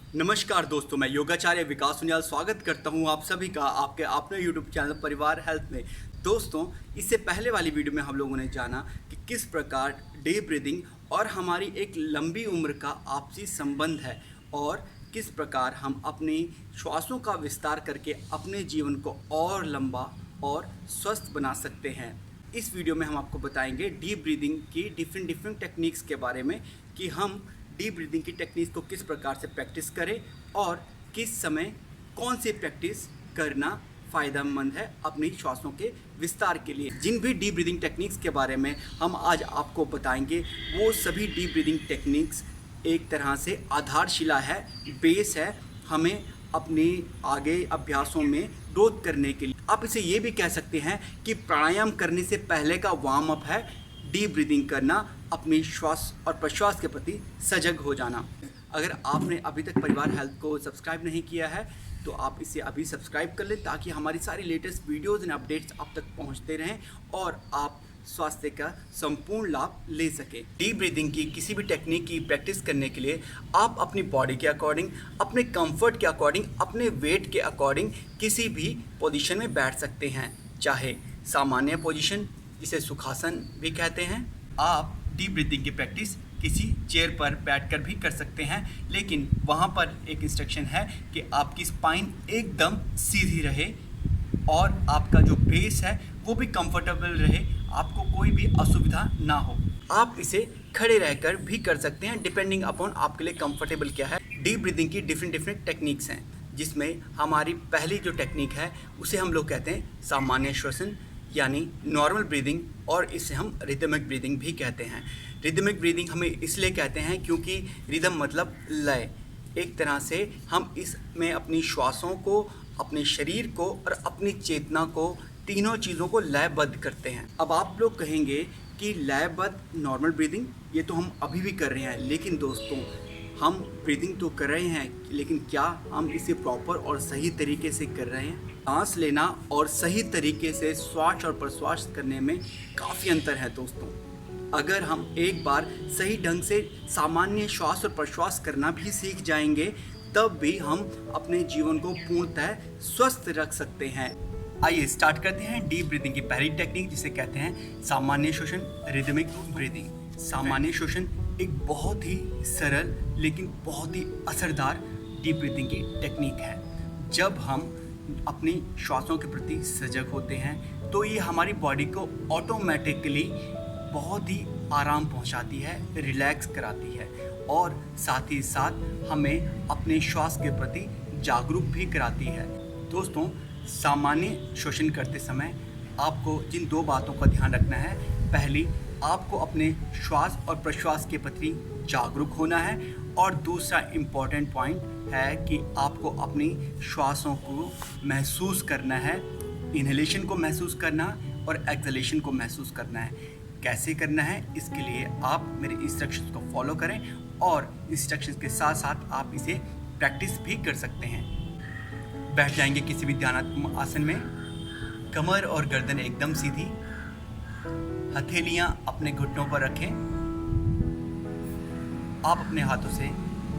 नमस्कार दोस्तों, मैं योगाचार्य विकास सुनियाल स्वागत करता हूं आप सभी का आपके अपने YouTube चैनल परिवार हेल्थ में। दोस्तों, इससे पहले वाली वीडियो में हम लोगों ने जाना कि किस प्रकार डीप ब्रीदिंग और हमारी एक लंबी उम्र का आपसी संबंध है और किस प्रकार हम अपनी श्वासों का विस्तार करके अपने जीवन को और लंबा और स्वस्थ बना सकते हैं। इस वीडियो में हम आपको बताएंगे डीप ब्रीदिंग की डिफरेंट टेक्निक्स के बारे में कि हम डीप ब्रीदिंग की टेक्निक्स को किस प्रकार से प्रैक्टिस करें और किस समय कौन सी प्रैक्टिस करना फ़ायदेमंद है अपनी श्वासों के विस्तार के लिए। जिन भी डीप ब्रीदिंग टेक्निक्स के बारे में हम आज आपको बताएंगे, वो सभी डीप ब्रीदिंग टेक्निक्स एक तरह से आधारशिला है, बेस है हमें अपने आगे अभ्यासों में ग्रोथ करने के लिए। आप इसे ये भी कह सकते हैं कि प्राणायाम करने से पहले का वार्म अप है डीप ब्रीदिंग करना, अपनी श्वास और प्रश्वास के प्रति सजग हो जाना। अगर आपने अभी तक परिवार हेल्थ को सब्सक्राइब नहीं किया है तो आप इसे अभी सब्सक्राइब कर लें ताकि हमारी सारी लेटेस्ट वीडियोज़ एंड अपडेट्स आप तक पहुंचते रहें और आप स्वास्थ्य का संपूर्ण लाभ ले सकें। डीप ब्रीदिंग की किसी भी टेक्निक की प्रैक्टिस करने के लिए आप अपनी बॉडी के अकॉर्डिंग, अपने कंफर्ट के अकॉर्डिंग, अपने वेट के अकॉर्डिंग किसी भी पोजीशन में बैठ सकते हैं। चाहे सामान्य पोजीशन जिसे सुखासन भी कहते हैं, आप डीप ब्रीदिंग की प्रैक्टिस किसी चेयर पर बैठकर भी कर सकते हैं, लेकिन वहाँ पर एक इंस्ट्रक्शन है कि आपकी स्पाइन एकदम सीधी रहे और आपका जो बेस है वो भी कंफर्टेबल रहे, आपको कोई भी असुविधा ना हो। आप इसे खड़े रहकर भी कर सकते हैं, डिपेंडिंग अपॉन आपके लिए कंफर्टेबल क्या है। डीप ब्रीदिंग की डिफरेंट टेक्निक्स हैं, जिसमें हमारी पहली जो टेक्निक है उसे हम लोग कहते हैं सामान्य श्वसन यानी नॉर्मल ब्रीदिंग, और इसे हम रिदमिक ब्रीदिंग भी कहते हैं। रिदमिक ब्रीदिंग हमें इसलिए कहते हैं क्योंकि रिदम मतलब लय। एक तरह से हम इसमें अपनी श्वासों को, अपने शरीर को और अपनी चेतना को, तीनों चीज़ों को लयबद्ध करते हैं। अब आप लोग कहेंगे कि लयबद्ध नॉर्मल ब्रीदिंग ये तो हम अभी भी कर रहे हैं, लेकिन दोस्तों हम ब्रीदिंग तो कर रहे हैं, लेकिन क्या हम इसे प्रॉपर और सही तरीके से कर रहे हैं? सांस लेना और सही तरीके से श्वास और प्रश्वास करने में काफ़ी अंतर है दोस्तों। अगर हम एक बार सही ढंग से सामान्य श्वास और प्रश्वास करना भी सीख जाएंगे, तब भी हम अपने जीवन को पूर्णतः स्वस्थ रख सकते हैं। आइए स्टार्ट करते हैं डीप ब्रीदिंग की पहली टेक्निक, जिसे कहते हैं सामान्य श्वसन, रिदमिक ब्रीदिंग। सामान्य श्वसन एक बहुत ही सरल लेकिन बहुत ही असरदार डीप ब्रीदिंग की टेक्निक है। जब हम अपनी श्वासों के प्रति सजग होते हैं तो ये हमारी बॉडी को ऑटोमेटिकली बहुत ही आराम पहुंचाती है, रिलैक्स कराती है और साथ ही साथ हमें अपने श्वास के प्रति जागरूक भी कराती है। दोस्तों, सामान्य श्वसन करते समय आपको जिन दो बातों का ध्यान रखना है, पहली आपको अपने श्वास और प्रश्वास के प्रति जागरूक होना है और दूसरा इम्पॉर्टेंट पॉइंट है कि आपको अपनी श्वासों को महसूस करना है, इन्हेलेशन को महसूस करना और एक्सहेलेशन को महसूस करना है। कैसे करना है, इसके लिए आप मेरे इंस्ट्रक्शंस को फॉलो करें और इंस्ट्रक्शंस के साथ साथ आप इसे प्रैक्टिस भी कर सकते हैं। बैठ जाएंगे किसी भी ध्यानात्मक आसन में, कमर और गर्दन एकदम सीधी, हथेलियां अपने घुटनों पर रखें। आप अपने हाथों से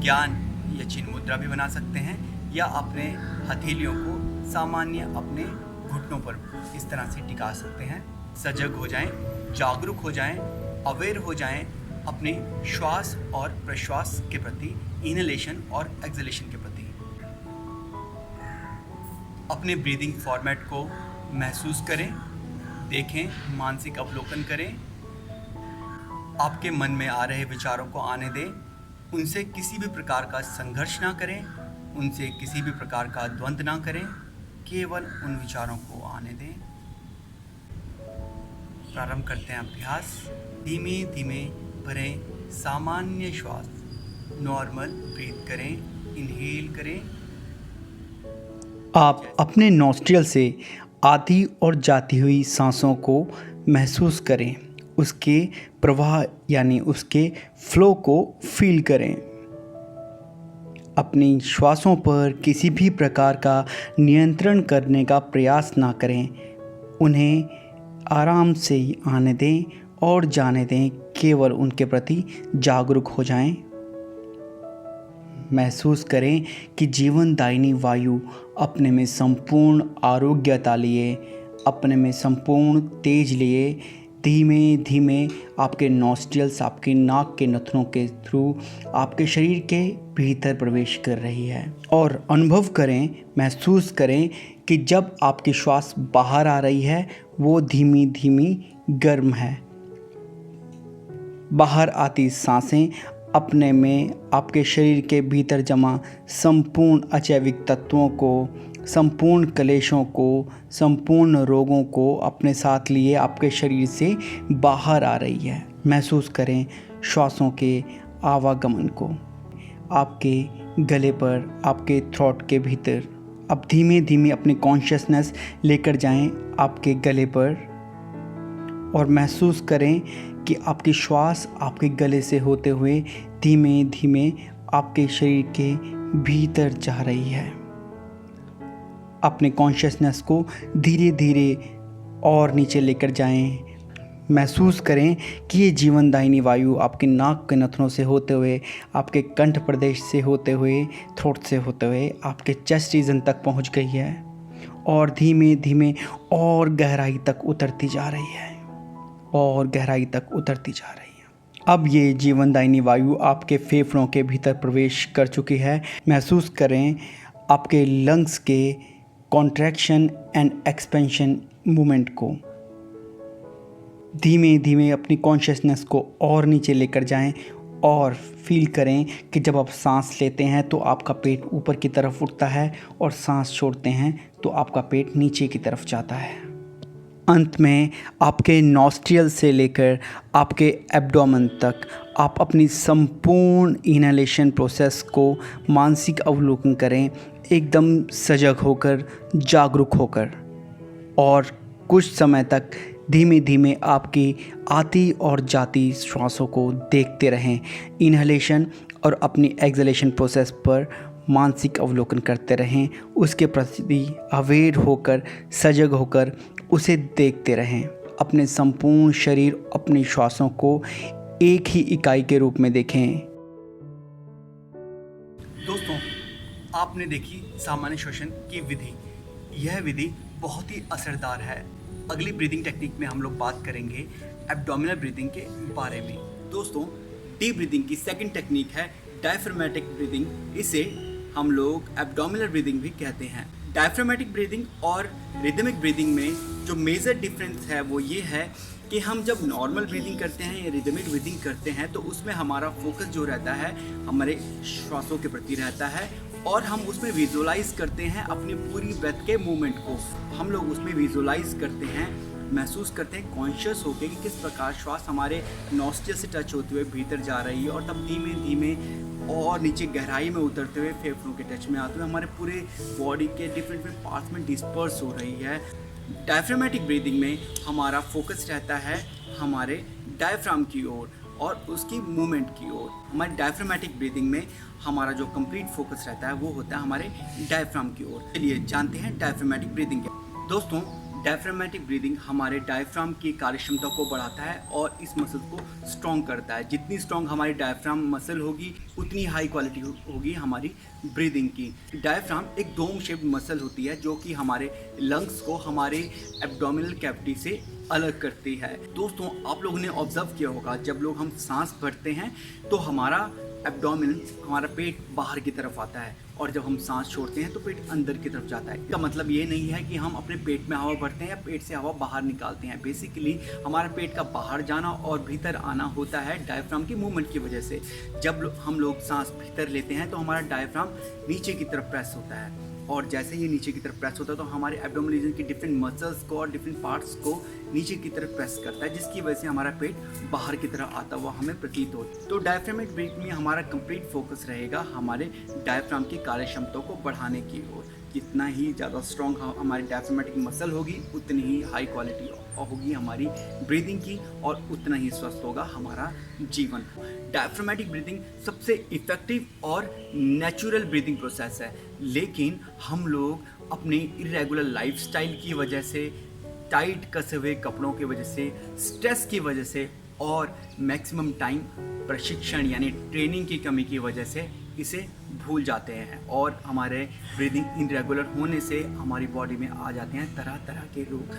ज्ञान या चिन्ह मुद्रा भी बना सकते हैं या अपने हथेलियों को सामान्य अपने घुटनों पर इस तरह से टिका सकते हैं। सजग हो जाएं, जागरूक हो जाएं, अवेयर हो जाएं अपने श्वास और प्रश्वास के प्रति, इनहेलेशन और एक्सहेलेशन के प्रति। अपने ब्रीदिंग फॉर्मेट को महसूस करें, देखें, मानसिक अवलोकन करें। आपके मन में आ रहे विचारों को आने दें, उनसे किसी भी प्रकार का संघर्ष ना करें, उनसे किसी भी प्रकार का द्वंद्व ना करें, केवल उन विचारों को आने दें। प्रारंभ करते हैं अभ्यास। धीमे धीमे भरें सामान्य श्वास, नॉर्मल ब्रीथ करें, इनहेल करें। आप अपने नॉस्ट्रिल से आती और जाती हुई सांसों को महसूस करें, उसके प्रवाह यानी उसके फ्लो को फील करें। अपनी श्वासों पर किसी भी प्रकार का नियंत्रण करने का प्रयास ना करें, उन्हें आराम से आने दें और जाने दें, केवल उनके प्रति जागरूक हो जाएं। महसूस करें कि जीवनदायिनी वायु अपने में संपूर्ण आरोग्यता लिए, अपने में संपूर्ण तेज लिए धीमे धीमे आपके नॉस्ट्रिल्स, आपके नाक के नथनों के थ्रू आपके शरीर के भीतर प्रवेश कर रही है। और अनुभव करें, महसूस करें कि जब आपकी श्वास बाहर आ रही है वो धीमी धीमी गर्म है। बाहर आती सांसें अपने में आपके शरीर के भीतर जमा संपूर्ण अजैविक तत्वों को, संपूर्ण क्लेशों को, संपूर्ण रोगों को अपने साथ लिए आपके शरीर से बाहर आ रही है। महसूस करें श्वासों के आवागमन को आपके गले पर, आपके थ्रोट के भीतर। अब धीमे धीमे अपनी कॉन्शियसनेस लेकर जाएं आपके गले पर और महसूस करें कि आपकी श्वास आपके गले से होते हुए धीमे धीमे आपके शरीर के भीतर जा रही है। अपने कॉन्शियसनेस को धीरे धीरे और नीचे लेकर जाएं। महसूस करें कि ये जीवनदायिनी वायु आपके नाक के नथनों से होते हुए, आपके कंठ प्रदेश से होते हुए, थ्रोट से होते हुए आपके चेस्ट रीजन तक पहुंच गई है और धीमे धीमे और गहराई तक उतरती जा रही है, और गहराई तक उतरती जा रही है। अब ये जीवनदायिनी वायु आपके फेफड़ों के भीतर प्रवेश कर चुकी है। महसूस करें आपके लंग्स के कॉन्ट्रैक्शन एंड एक्सपेंशन मूवमेंट को। धीमे धीमे अपनी कॉन्शियसनेस को और नीचे लेकर जाएं और फील करें कि जब आप सांस लेते हैं तो आपका पेट ऊपर की तरफ उठता है और सांस छोड़ते हैं तो आपका पेट नीचे की तरफ जाता है। अंत में आपके नॉस्ट्रियल से लेकर आपके एब्डोमेन तक आप अपनी संपूर्ण इनहेलेशन प्रोसेस को मानसिक अवलोकन करें, एकदम सजग होकर, जागरूक होकर, और कुछ समय तक धीमे धीमे आपकी आती और जाती श्वासों को देखते रहें। इनहेलेशन और अपनी एक्सहेलेशन प्रोसेस पर मानसिक अवलोकन करते रहें, उसके प्रति अवेयर होकर, सजग होकर उसे देखते रहें। अपने संपूर्ण शरीर, अपनी श्वासों को एक ही इकाई के रूप में देखें। दोस्तों, आपने देखी सामान्य श्वसन की विधि। यह विधि बहुत ही असरदार है। अगली ब्रीदिंग टेक्निक में हम लोग बात करेंगे एब्डोमिनल ब्रीदिंग के बारे में। दोस्तों, डीप ब्रीदिंग की सेकंड टेक्निक है डायफ्रामेटिक ब्रीदिंग। इसे हम लोग एब्डोमिनल ब्रीदिंग भी कहते हैं। डायफ्रामेटिक ब्रीदिंग और रिदमिक ब्रीदिंग में जो मेजर डिफरेंस है वो ये है कि हम जब नॉर्मल ब्रीदिंग करते हैं या रिदमिक ब्रीदिंग करते हैं तो उसमें हमारा फोकस जो रहता है हमारे श्वासों के प्रति रहता है और हम उसमें विजुअलाइज करते हैं अपनी पूरी ब्रेथ के मूवमेंट को। हम लोग उसमें विजुअलाइज करते हैं, महसूस करते हैं कॉन्शियस होकर कि किस प्रकार श्वास हमारे नॉस्ट्रिल से टच होते हुए भीतर जा रही है और तब धीमे धीमे और नीचे गहराई में उतरते हुए फेफड़ों के टच में आते हुए हमारे पूरे बॉडी के डिफरेंट पार्ट्स में डिस्पर्स हो रही है। डायफ्रामेटिक ब्रीदिंग में हमारा फोकस रहता है हमारे डायफ्राम की ओर और उसकी मूवमेंट की ओर। हमारे डायफ्रामेटिक ब्रीदिंग में हमारा जो कंप्लीट फोकस रहता है वो होता है हमारे डायफ्राम की ओर। चलिए जानते हैं डायफ्रामेटिक ब्रीदिंग क्या। दोस्तों, डायफ्रामेटिक ब्रीदिंग हमारे डायफ्राम की कार्यक्षमता को बढ़ाता है और इस मसल को स्ट्रॉन्ग करता है। जितनी स्ट्रॉन्ग हमारी डायफ्राम मसल होगी उतनी हाई क्वालिटी होगी हमारी ब्रीदिंग की। डायफ्राम एक डोम शेप्ड मसल होती है जो कि हमारे लंग्स को हमारे एब्डोमिनल कैविटी से अलग करती है। दोस्तों, आप लोगों ने ऑब्जर्व किया होगा जब लोग हम सांस भरते हैं तो हमारा एब्डोमिन, हमारा पेट बाहर की तरफ आता है और जब हम सांस छोड़ते हैं तो पेट अंदर की तरफ जाता है। इसका मतलब ये नहीं है कि हम अपने पेट में हवा भरते हैं या पेट से हवा बाहर निकालते हैं। बेसिकली हमारा पेट का बाहर जाना और भीतर आना होता है डायफ्राम की मूवमेंट की वजह से। जब हम लोग सांस भीतर लेते हैं तो हमारा डायफ्राम नीचे की तरफ प्रेस होता है और जैसे ही नीचे की तरफ प्रेस होता है तो हमारे एब्डोमिनल रीजन की डिफरेंट मसल्स को और डिफरेंट पार्ट्स को नीचे की तरफ प्रेस करता है, जिसकी वजह से हमारा पेट बाहर की तरफ आता हुआ हमें प्रतीत होता है। तो डायफ्रामेटिक ब्रीथ में हमारा कंप्लीट फोकस रहेगा हमारे डायफ्राम की कार्यक्षमता को बढ़ाने की ओर। जितना ही ज़्यादा स्ट्रॉन्ग हमारी डायफ्रामेटिक मसल होगी उतनी ही हाई क्वालिटी होगी हमारी ब्रीदिंग की और उतना ही स्वस्थ होगा हमारा जीवन। डायफ्रामेटिक ब्रीदिंग सबसे इफेक्टिव और नेचुरल ब्रीदिंग प्रोसेस है, लेकिन हम लोग अपने इरेगुलर लाइफस्टाइल की वजह से, टाइट कसे हुए कपड़ों की वजह से, स्ट्रेस की वजह से और मैक्सिमम टाइम प्रशिक्षण यानी ट्रेनिंग की कमी की वजह से इसे भूल जाते हैं और हमारे ब्रीदिंग इनरेगुलर होने से हमारी बॉडी में आ जाते हैं तरह तरह के रोग।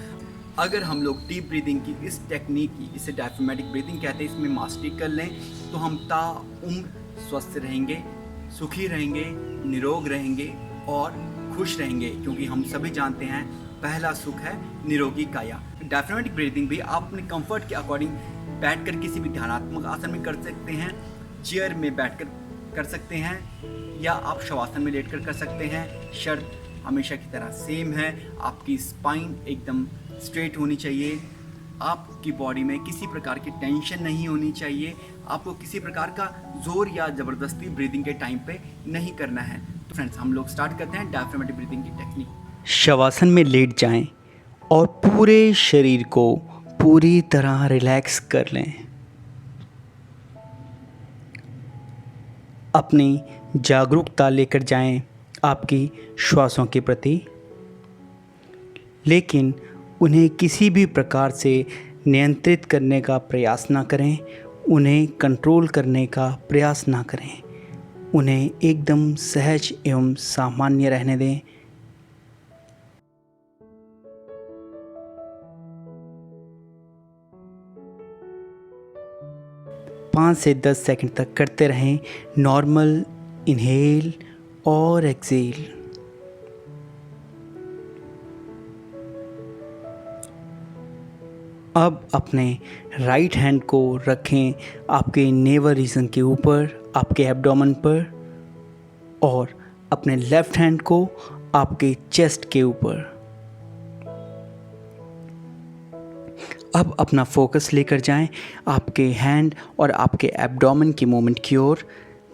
अगर हम लोग डीप ब्रीदिंग की इस टेक्निक की, इसे डायफ्रामेटिक ब्रीदिंग कहते हैं, इसमें मास्टरी कर लें तो हम ताउम्र स्वस्थ रहेंगे, सुखी रहेंगे, निरोग रहेंगे और खुश रहेंगे, क्योंकि हम सभी जानते हैं पहला सुख है निरोगी काया। डायफ्रामेटिक ब्रीदिंग भी आप अपने कंफर्ट के अकॉर्डिंग बैठकर किसी भी ध्यानात्मक आसन में कर सकते हैं, चेयर में बैठकर कर सकते हैं या आप शवासन में लेटकर कर सकते हैं। शर्त हमेशा की तरह सेम है, आपकी स्पाइन एकदम स्ट्रेट होनी चाहिए, आपकी बॉडी में किसी प्रकार की टेंशन नहीं होनी चाहिए, आपको किसी प्रकार का जोर या ज़बरदस्ती ब्रीदिंग के टाइम पे नहीं करना है। तो फ्रेंड्स, हम लोग स्टार्ट करते हैं डायफ्रामेटिक ब्रीदिंग की टेक्निक। शवासन में लेट जाएं और पूरे शरीर को पूरी तरह रिलैक्स कर लें। अपनी जागरूकता लेकर जाएं आपकी श्वासों के प्रति, लेकिन उन्हें किसी भी प्रकार से नियंत्रित करने का प्रयास ना करें, उन्हें कंट्रोल करने का प्रयास ना करें, उन्हें एकदम सहज एवं सामान्य रहने दें। पाँच से 10 सेकंड तक करते रहें नॉर्मल इनहेल और एक्सेल। अब अपने राइट हैंड को रखें आपके नेवल रीजन के ऊपर, आपके एब्डोमेन पर, और अपने लेफ्ट हैंड को आपके चेस्ट के ऊपर। अब अपना फोकस लेकर जाएं आपके हैंड और आपके एब्डोमेन की मूवमेंट की ओर।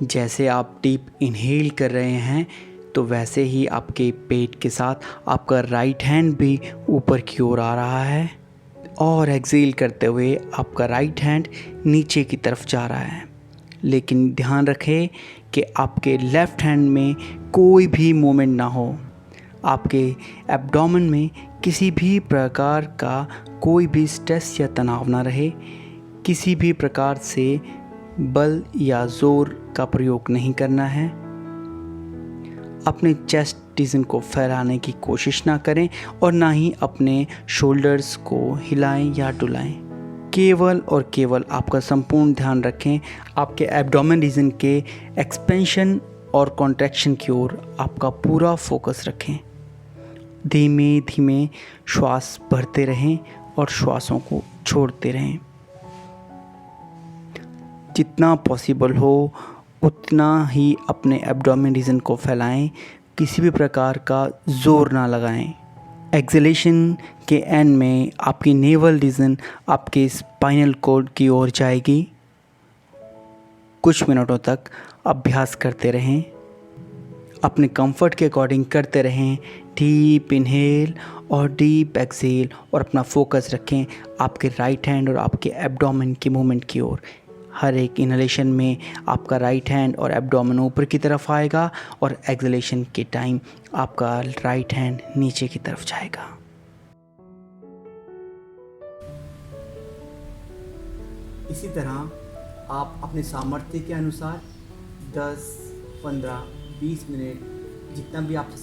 जैसे आप डीप इनहेल कर रहे हैं तो वैसे ही आपके पेट के साथ आपका राइट हैंड भी ऊपर की ओर आ रहा है, और एक्सेल करते हुए आपका राइट हैंड नीचे की तरफ जा रहा है। लेकिन ध्यान रखें कि आपके लेफ़्ट हैंड में कोई भी मूवमेंट ना हो, आपके एब्डोमेन में किसी भी प्रकार का कोई भी स्ट्रेस या तनाव ना रहे, किसी भी प्रकार से बल या ज़ोर का प्रयोग नहीं करना है। अपने चेस्ट रीजन को फैलाने की कोशिश ना करें और ना ही अपने शोल्डर्स को हिलाएं या डुलाएं। केवल और केवल आपका संपूर्ण ध्यान रखें आपके एब्डोमेन रीजन के एक्सपेंशन और कॉन्ट्रैक्शन की ओर आपका पूरा फोकस रखें। धीमे धीमे श्वास भरते रहें और श्वासों को छोड़ते रहें। जितना पॉसिबल हो उतना ही अपने एब्डोमेन रीजन को फैलाएं, किसी भी प्रकार का ज़ोर ना लगाएं। एक्सहेलेशन के एंड में आपकी नेवल रीजन आपके स्पाइनल कॉर्ड की ओर जाएगी। कुछ मिनटों तक अभ्यास करते रहें, अपने कंफर्ट के अकॉर्डिंग करते रहें। डीप इनहेल और डीप एक्सहेल, और अपना फोकस रखें आपके राइट हैंड और आपके एब्डोमेन की मूवमेंट की ओर। हर एक इनहेलेशन में आपका राइट हैंड और एब्डोमेन ऊपर की तरफ आएगा और एक्सहेलेशन के टाइम आपका राइट हैंड नीचे की तरफ जाएगा। इसी तरह आप अपने सामर्थ्य के अनुसार 10, 15, 20 मिनट जितना भी आपसे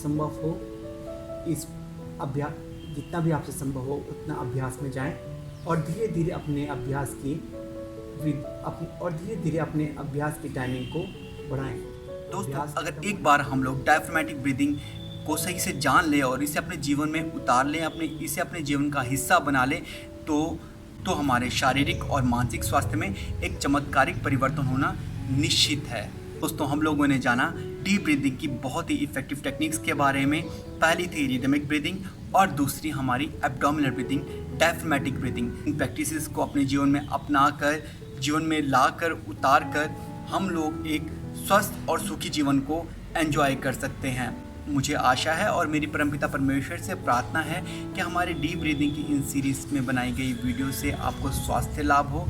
संभव हो उतना अभ्यास में जाएं और धीरे धीरे अपने अभ्यास की टाइमिंग को बढ़ाएं। दोस्तों, अगर एक बार हम लोग डायफ्रामेटिक ब्रीदिंग को सही से जान लें और इसे अपने जीवन में उतार लें, इसे अपने जीवन का हिस्सा बना लें, तो हमारे शारीरिक और मानसिक स्वास्थ्य में एक चमत्कारिक परिवर्तन होना निश्चित है। दोस्तों, हम लोगों ने जाना डीप ब्रीदिंग की बहुत ही इफ़ेक्टिव टेक्निक्स के बारे में। पहली थी रिदमिक ब्रीदिंग और दूसरी हमारी एब्डोमिनल ब्रीदिंग, डायफ्रामेटिक ब्रीदिंग। इन प्रैक्टिसेस को अपने जीवन में अपनाकर, जीवन में लाकर, उतार कर हम लोग एक स्वस्थ और सुखी जीवन को एंजॉय कर सकते हैं। मुझे आशा है और मेरी परमपिता परमेश्वर से प्रार्थना है कि हमारे डीप ब्रीदिंग की इन सीरीज़ में बनाई गई वीडियो से आपको स्वास्थ्य लाभ हो,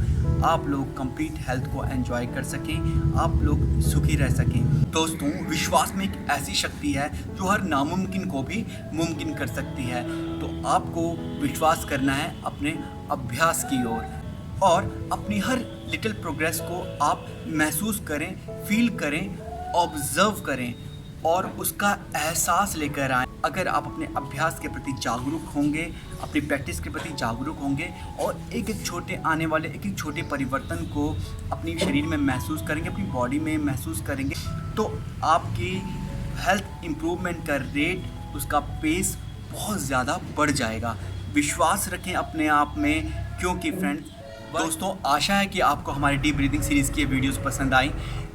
आप लोग कंप्लीट हेल्थ को एंजॉय कर सकें, आप लोग सुखी रह सकें। दोस्तों, विश्वास में एक ऐसी शक्ति है जो हर नामुमकिन को भी मुमकिन कर सकती है। तो आपको विश्वास करना है अपने अभ्यास की ओर और अपनी हर लिटिल प्रोग्रेस को आप महसूस करें, फील करें ऑब्जर्व करें और उसका एहसास लेकर आएँ। अगर आप अपने अभ्यास के प्रति जागरूक होंगे, अपनी प्रैक्टिस के प्रति जागरूक होंगे और एक एक छोटे आने वाले एक एक छोटे परिवर्तन को अपने शरीर में महसूस करेंगे, अपनी बॉडी में महसूस करेंगे, तो आपकी हेल्थ इम्प्रूवमेंट का रेट, उसका पेस बहुत ज़्यादा बढ़ जाएगा। विश्वास रखें अपने आप में, क्योंकि फ्रेंड्स, दोस्तों, आशा है कि आपको हमारी डीप ब्रीदिंग सीरीज़ की वीडियोस पसंद आई।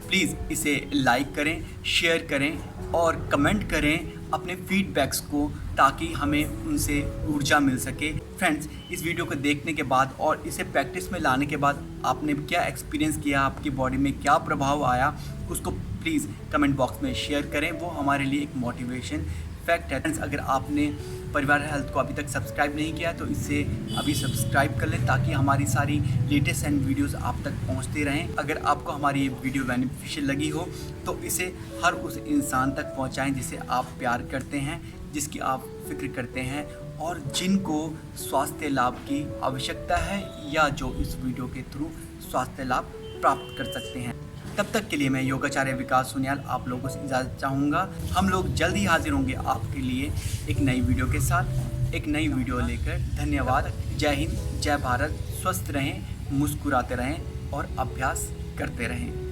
प्लीज़ इसे लाइक करें, शेयर करें और कमेंट करें अपने फीडबैक्स को, ताकि हमें उनसे ऊर्जा मिल सके। फ्रेंड्स, इस वीडियो को देखने के बाद और इसे प्रैक्टिस में लाने के बाद आपने क्या एक्सपीरियंस किया, आपकी बॉडी में क्या प्रभाव आया, उसको प्लीज़ कमेंट बॉक्स में शेयर करें। वो हमारे लिए एक मोटिवेशन फैक्ट है। फ्रेंड्स, अगर आपने परिवार हेल्थ को अभी तक सब्सक्राइब नहीं किया तो इसे अभी सब्सक्राइब कर लें, ताकि हमारी सारी लेटेस्ट एंड वीडियोस आप तक पहुंचते रहें। अगर आपको हमारी ये वीडियो बेनिफिशियल लगी हो तो इसे हर उस इंसान तक पहुंचाएं जिसे आप प्यार करते हैं, जिसकी आप फिक्र करते हैं और जिनको स्वास्थ्य लाभ की आवश्यकता है, या जो इस वीडियो के थ्रू स्वास्थ्य लाभ प्राप्त कर सकते हैं। तब तक के लिए मैं योगाचार्य विकास सुनियाल आप लोगों से इजाज़त चाहूँगा। हम लोग जल्द ही हाजिर होंगे आपके लिए एक नई वीडियो के साथ, एक नई वीडियो लेकर। धन्यवाद। जय हिंद, जय भारत। स्वस्थ रहें, मुस्कुराते रहें और अभ्यास करते रहें।